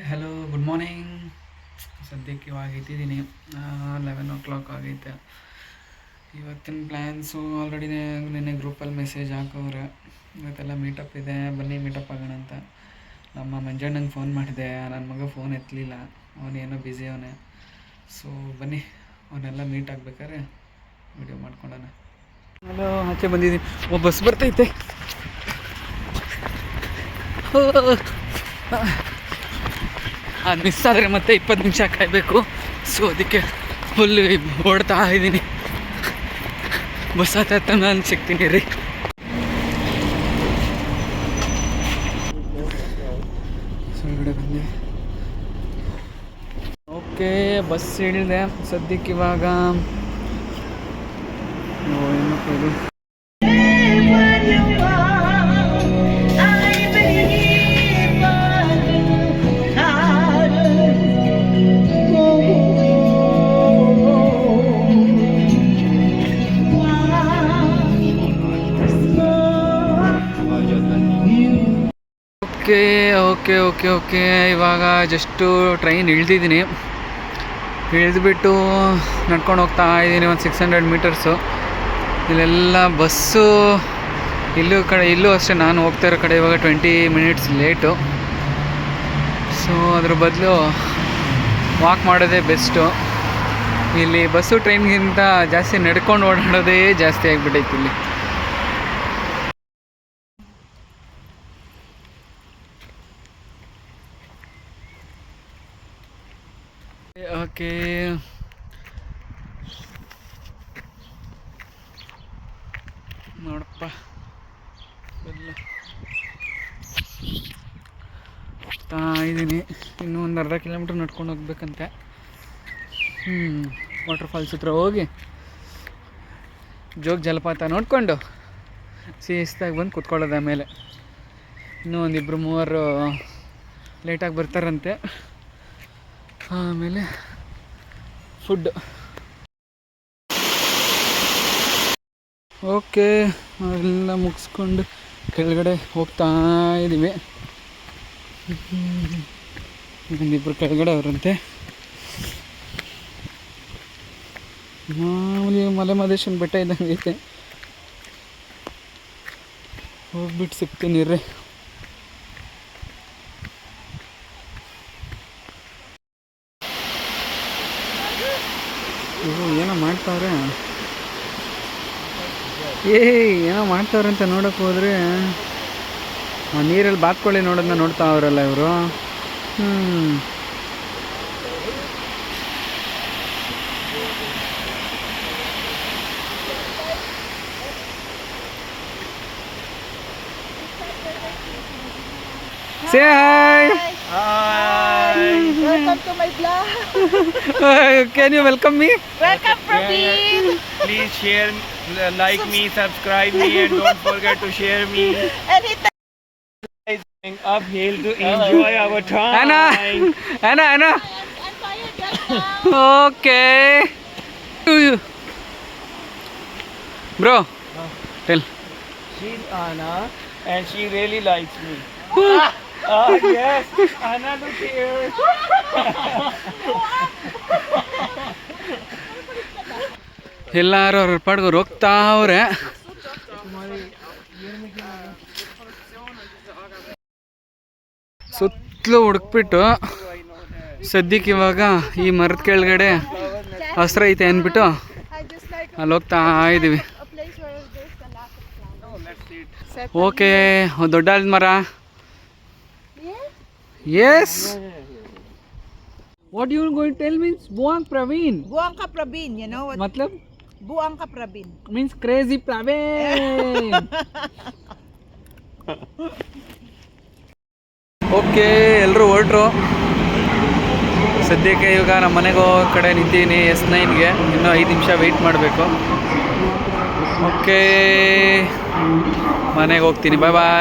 Hello, good morning. ಸದ್ಯಕ್ಕೆ ಇವಾಗ ಎದ್ದಿದ್ದೀನಿ. 11 o'clock ಆಗೈತೆ. ಇವತ್ತಿನ ಪ್ಲ್ಯಾನ್ಸು ಆಲ್ರೆಡಿ ನಿನ್ನೆ ಗ್ರೂಪಲ್ಲಿ ಮೆಸೇಜ್ ಹಾಕೋರೆ. ಇವತ್ತೆಲ್ಲ ಮೀಟಪ್ ಇದೆ, ಬನ್ನಿ ಮೀಟಪ್ ಆಗೋಣ ಅಂತ. ನಮ್ಮ ಮಂಜಣ್ಣಂಗೆ ಫೋನ್ ಮಾಡಿದೆ, ನನ್ನ ಮಗ ಫೋನ್ ಎತ್ತಲಿಲ್ಲ, ಅವನೇನೋ ಬ್ಯುಸಿ ಅವನೇ. ಸೊ ಬನ್ನಿ, ಅವನ್ನೆಲ್ಲ ಮೀಟ್ ಆಗ್ಬೇಕಾದ್ರೆ ವಿಡಿಯೋ ಮಾಡ್ಕೊಳ್ಳೋಣ. ಹಲೋ, ಆಚೆ ಬಂದಿದ್ದೀನಿ. ಬಸ್ ಬರ್ತೈತೆ. ಅದು ಮಿಸ್ ಆದರೆ ಮತ್ತೆ 20 ನಿಮಿಷ ಕಾಯಬೇಕು. ಸೊ ಅದಕ್ಕೆ ಫುಲ್ ಓಡ್ತಾ ಇದ್ದೀನಿ. ಬಸ್ ಹತ್ತ ನಾನು ಸಿಗ್ತೀನಿ ರೀ. ಸೊ ಹೊರಗಡೆ ಬಂದೆ. ಓಕೆ, ಬಸ್ ಇಳಿದೆ. ಸದ್ಯಕ್ಕೆ ಇವಾಗ ಏನು ಓಕೆ ಓಕೆ ಓಕೆ ಇವಾಗ ಜಸ್ಟು ಟ್ರೈನ್ ಇಳಿದಿದ್ದೀನಿ. ಇಳಿದ್ಬಿಟ್ಟು ನಡ್ಕೊಂಡು ಹೋಗ್ತಾ ಇದ್ದೀನಿ. ಒಂದು 600 ಮೀಟರ್ಸು. ಇಲ್ಲೆಲ್ಲ ಬಸ್ಸು ಇಲ್ಲೂ ಅಷ್ಟೇ. ನಾನು ಹೋಗ್ತಾ ಇರೋ ಕಡೆ ಇವಾಗ 20 ಮಿನಿಟ್ಸ್ ಲೇಟು. ಸೊ ಅದ್ರ ಬದಲು ವಾಕ್ ಮಾಡೋದೇ ಬೆಸ್ಟು. ಇಲ್ಲಿ ಬಸ್ಸು ಟ್ರೈನ್ಗಿಂತ ಜಾಸ್ತಿ ನಡ್ಕೊಂಡು ಓಡಾಡೋದೇ ಜಾಸ್ತಿ ಆಗಿಬಿಟ್ಟೈತಿ ಇಲ್ಲಿ. ಓಕೆ, ನೋಡಪ್ಪ ಎಲ್ಲ ಹೋಗ್ತಾ ಇದ್ದೀನಿ. ಇನ್ನೂ ಒಂದು ಅರ್ಧ ಕಿಲೋಮೀಟ್ರ್ ನಡ್ಕೊಂಡು ಹೋಗ್ಬೇಕಂತೆ. ವಾಟರ್ ಫಾಲ್ಸ್ ಹತ್ರ ಹೋಗಿ ಜೋಗ ಜಲಪಾತ ನೋಡಿಕೊಂಡು ಶಿಸ್ತಾಗಿ ಬಂದು ಕೂತ್ಕೊಳ್ಳೋದು. ಆಮೇಲೆ ಇನ್ನೂ ಒಂದು 2-3 ಲೇಟಾಗಿ ಬರ್ತಾರಂತೆ. ಆಮೇಲೆ ಫುಡ್. ಓಕೆ, ಎಲ್ಲ ಮುಗಿಸ್ಕೊಂಡು ಕೆಳಗಡೆ ಹೋಗ್ತಾ ಇದ್ದೀವಿ. ಒಂದಿಬ್ಬರು ಕೆಳಗಡೆ ಅವರಂತೆ. ಮಾಮೂಲಿ ಮಲೆ ಮಹದೇಶ್ವರನ ಬೆಟ್ಟ ಇದ್ದಂಗೆ ಐತೆ. ಹೋಗ್ಬಿಟ್ಟು ಸಿಗ್ತೀನಿ ರೀ. ಏನೋ ಮಾಡ್ತಾವ್ರೆ. ಏನೋ ಮಾಡ್ತಾವ್ರೆ ಅಂತ ನೋಡೋಕೆ ಹೋದರೆ ನೀರಲ್ಲಿ ಬಾತ್ಕೊಳ್ಳಿ ನೋಡೋದನ್ನ ನೋಡ್ತಾ ಅವರಲ್ಲ ಇವರು. Say hi. Hi. Welcome to my vlog. Can you welcome me? Welcome, Praveen. Please share, like me, subscribe me, and don't forget to share me. Anytime. Uphill to enjoy our time. Anna. I'm tired right now. Okay. Bro, tell. She's Anna, and she really likes me. Yes, Anna, look here. ಎಲ್ಲರೂ ಅವ್ರ ಪಾಡ್ಗೆ ಹೋಗ್ತಾ ಅವ್ರೆ. ಸುತ್ತಲೂ ಹುಡುಕ್ಬಿಟ್ಟು ಸದ್ಯಕ್ಕೆ ಇವಾಗ ಈ ಮರದ ಕೆಳಗಡೆ ಹಸ್ರ ಐತೆ ಅಂದ್ಬಿಟ್ಟು ಅಲ್ಲಿ ಹೋಗ್ತಾ ಇದ್ದೀವಿ. ಓಕೆ, ದೊಡ್ಡ ಮರ. Yes. What you going to tell means Buang Praveen? Buang ka Praveen, you know what? Matlab? Buang ka Praveen. Means crazy Praveen. Okay, ಎಲ್ಲರೂ ಹೊರಟ್ರು. ಸದ್ಯಕ್ಕೆ ಇವಾಗ ನಮ್ಮ ಮನೆಗೆ ಹೋಗೋ ಕಡೆ ನಿಂತೀನಿ. S9ಗೆ ಇನ್ನೂ 5 ನಿಮಿಷ ವೆಯ್ಟ್ ಮಾಡಬೇಕು. ಓಕೆ, ಮನೆಗೆ ಹೋಗ್ತೀನಿ. ಬಾಯ್ ಬಾಯ್.